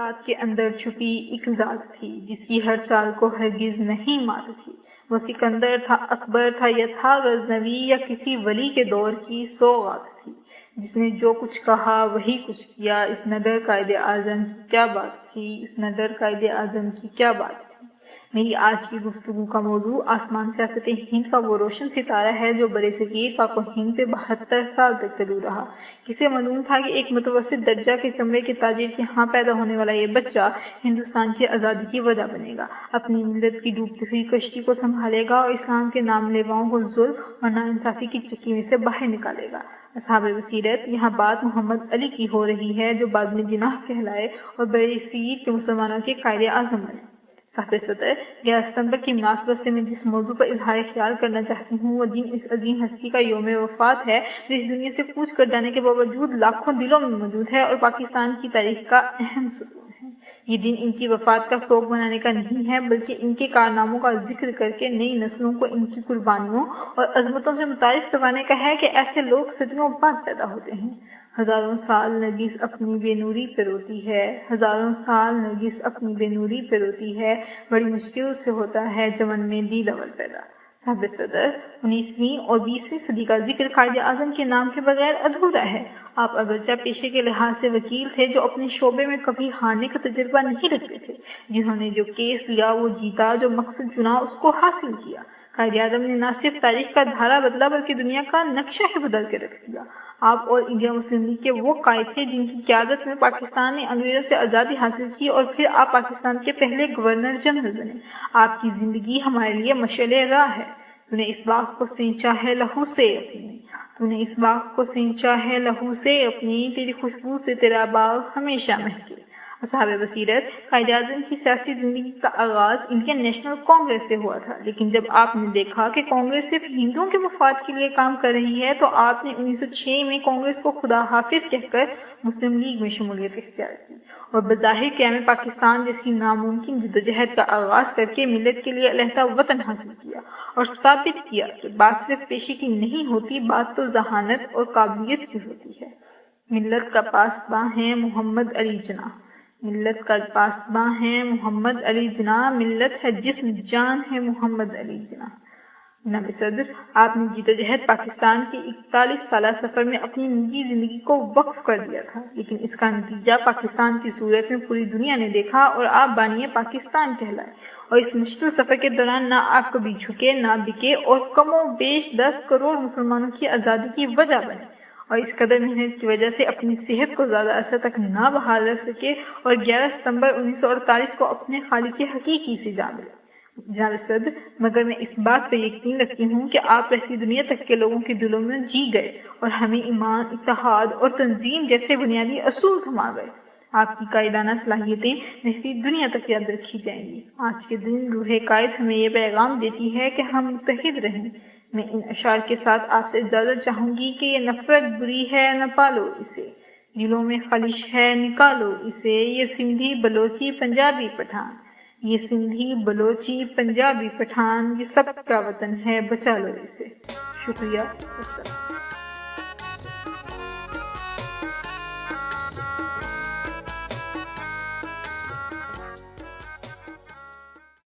ذات کے اندر چھپی ایک ذات تھی جس کی ہر چال کو ہرگز نہیں مات تھی۔ وہ سکندر تھا، اکبر تھا یا تھا غزنوی یا کسی ولی کے دور کی سوغات تھی، جس نے جو کچھ کہا وہی کچھ کیا۔ اس نڈر قائد اعظم کی کیا بات تھی، اس نڈر قائد اعظم کی کیا بات تھی۔ میری آج کی گفتگو کا موضوع آسمان سیاست ہند کا وہ روشن ستارہ ہے جو برصغیر پاک و ہند پہ 72 سال تک طلوع رہا۔ کسے معلوم تھا کہ ایک متوسط درجہ کے چمڑے کے تاجر کے ہاں پیدا ہونے والا یہ بچہ ہندوستان کی آزادی کی وجہ بنے گا، اپنی ملت کی ڈوبتی ہوئی کشتی کو سنبھالے گا اور اسلام کے نام لیواؤں کو ظلم اور ناانصافی کی چکی میں سے باہر نکالے گا۔ اصحاب بصیرت، یہاں بات محمد علی کی ہو رہی ہے جو بعد میں جناح کہلائے اور برصغیر کے مسلمانوں کے قائد اعظم بنے۔ صاحب صدر، 11 ستمبر کی مناسبت سے میں جس موضوع پر اظہار خیال کرنا چاہتی ہوں وہ دن اس عظیم ہستی کا یوم وفات ہے جو اس دنیا سے کوچ کر جانے کے باوجود لاکھوں دلوں میں موجود ہے اور پاکستان کی تاریخ کا اہم ستون ہے۔ یہ دن ان کی وفات کا سوگ منانے کا نہیں ہے بلکہ ان کے کارناموں کا ذکر کر کے نئی نسلوں کو ان کی قربانیوں اور عظمتوں سے متعارف کروانے کا ہے کہ ایسے لوگ صدیوں بعد پیدا ہوتے ہیں۔ ہزاروں سال نرگس اپنی بے نوری پہ روتی ہے، ہزاروں سال نرگس اپنی بے نوری پہ روتی ہے، بڑی مشکل سے ہوتا ہے چمن میں دل اول پیدا۔ صاحب صدر، 19ویں اور 20ویں صدی کا ذکر قائد اعظم کے نام کے بغیر ادھورا ہے۔ آپ اگرچہ پیشے کے لحاظ سے وکیل تھے جو اپنے شعبے میں کبھی ہارنے کا تجربہ نہیں رکھتے تھے، جنہوں نے جو کیس لیا وہ جیتا، جو مقصد چنا اس کو حاصل کیا۔ قائد اعظم نے نہ صرف تاریخ کا دھارا بدلا بلکہ دنیا کا نقشہ ہی بدل کے رکھ دیا۔ آپ اور انڈیا مسلم لیگ کے وہ قائد تھے جن کی قیادت میں پاکستان نے انگریزوں سے آزادی حاصل کی اور پھر آپ پاکستان کے پہلے گورنر جنرل بنے۔ آپ کی زندگی ہمارے لیے مشعل راہ ہے۔ تو نے اس باغ کو سینچا ہے لہو سے اپنی، تو نے اس باغ کو سینچا ہے لہو سے اپنی، تیری خوشبو سے تیرا باغ ہمیشہ مہکے۔ اصحاب بصیرت، قائد اعظم کی سیاسی زندگی کا آغاز انڈین نیشنل کانگریس سے ہوا تھا، لیکن جب آپ نے دیکھا کہ کانگریس صرف ہندوؤں کے مفاد کے لیے کام کر رہی ہے تو آپ نے 1906 میں کانگریس کو خدا حافظ کہہ کر مسلم لیگ میں شمولیت اختیار کی اور بظاہر قیام پاکستان جیسی ناممکن جدوجہد کا آغاز کر کے ملت کے لیے علیحدہ وطن حاصل کیا اور ثابت کیا کہ بات صرف پیشے کی نہیں ہوتی، بات تو ذہانت اور قابلیت کی ہوتی ہے۔ ملت کا پاسباں ہے محمد علی جناح، ملت کا پاسباں ہے محمد علی جناح، ملت ہے جسم جان ہے محمد علی جناح۔ جناب صدر، آپ نے جدوجہد پاکستان کے 41 سالہ سفر میں اپنی نجی زندگی کو وقف کر دیا تھا، لیکن اس کا نتیجہ پاکستان کی صورت میں پوری دنیا نے دیکھا اور آپ بانی پاکستان کہلائے۔ اور اس مشکل سفر کے دوران نہ آپ کبھی جھکے نہ بکے اور کم و بیش 10 کروڑ مسلمانوں کی آزادی کی وجہ بنے، اور اس قدر محنت کی وجہ سے اپنی صحت کو زیادہ عرصہ تک نہ بحال رکھ سکے اور 11 ستمبر 1948 کو اپنے خالق حقیقی سے جا ملے۔ جناب صدر، مگر میں اس بات پر یقین رکھتی ہوں کہ آپ رہتی دنیا تک کے لوگوں کے دلوں میں جی گئے اور ہمیں ایمان، اتحاد اور تنظیم جیسے بنیادی اصول تھما گئے۔ آپ کی قائدانہ صلاحیتیں رہتی دنیا تک یاد رکھی جائیں گی۔ آج کے دن روح قائد ہمیں یہ پیغام دیتی ہے کہ ہم متحد رہیں۔ میں ان اشعار کے ساتھ آپ سے اجازت چاہوں گی کہ یہ نفرت بری ہے نہ پالو اسے، دلوں میں خلش ہے نکالو اسے، یہ سندھی بلوچی پنجابی پٹھان، یہ سندھی بلوچی پنجابی پٹھان، یہ سب کا وطن ہے بچا لو اسے۔ شکریہ۔